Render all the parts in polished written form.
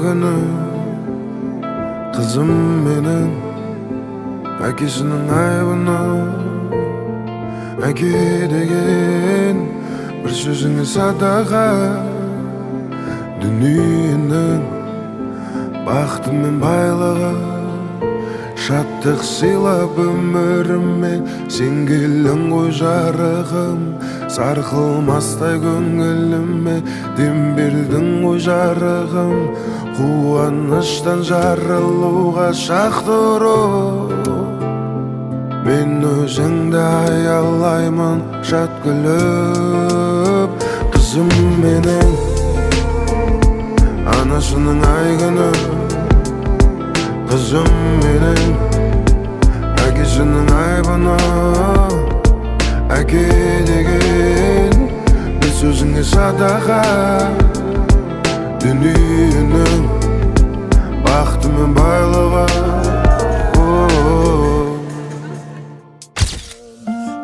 günü kızım menin akisinin aybını aki degen bir sözüne sadaka dünyanın baktım men baylığı şattık silap ömürüme sen gelin koy jarığım sarkılmastay көңіліме дем бердің ғой жарығым қуаныштан жарылуға шақты ұрып мен өзіңді аялаймын жат күліп қызым менің анасының айгүні қызым менің әкесінің айбыны әке деген бір сөзіңе садаға дүниенің бақыты мен байлығы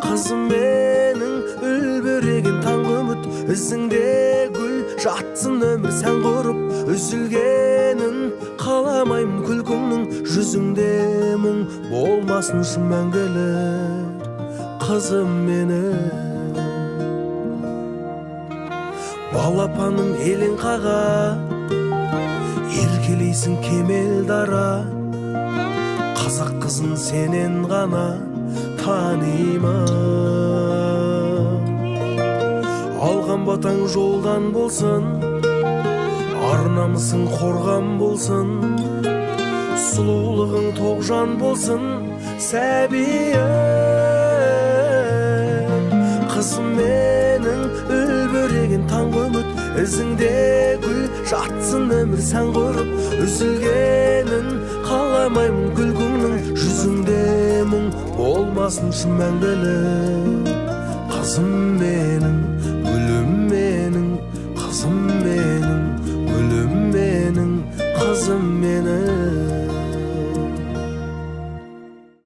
қызым менің үлбіреген таң үміт ізіңде гүл жатсын өмір сән құрып үзілгенін қаламаймын күлкіңнің жүзіңде мұң болмасын шын мәңгілік қызым менің балапаным елең қаға еркелейсің кемел дара қазақ қызын сенен ғана танимын алған батаң жолдан болсын ар-намысың қорған болсын сұлулығың тоғжан болсын сәбиім қызым менің үлбіреген таң үміт ізіңде гүл жатсын өмір сән құрып үзілгенін қаламаймын күлкіңнің жүзіңде мұң болмасын шын мәңгілік қызым менің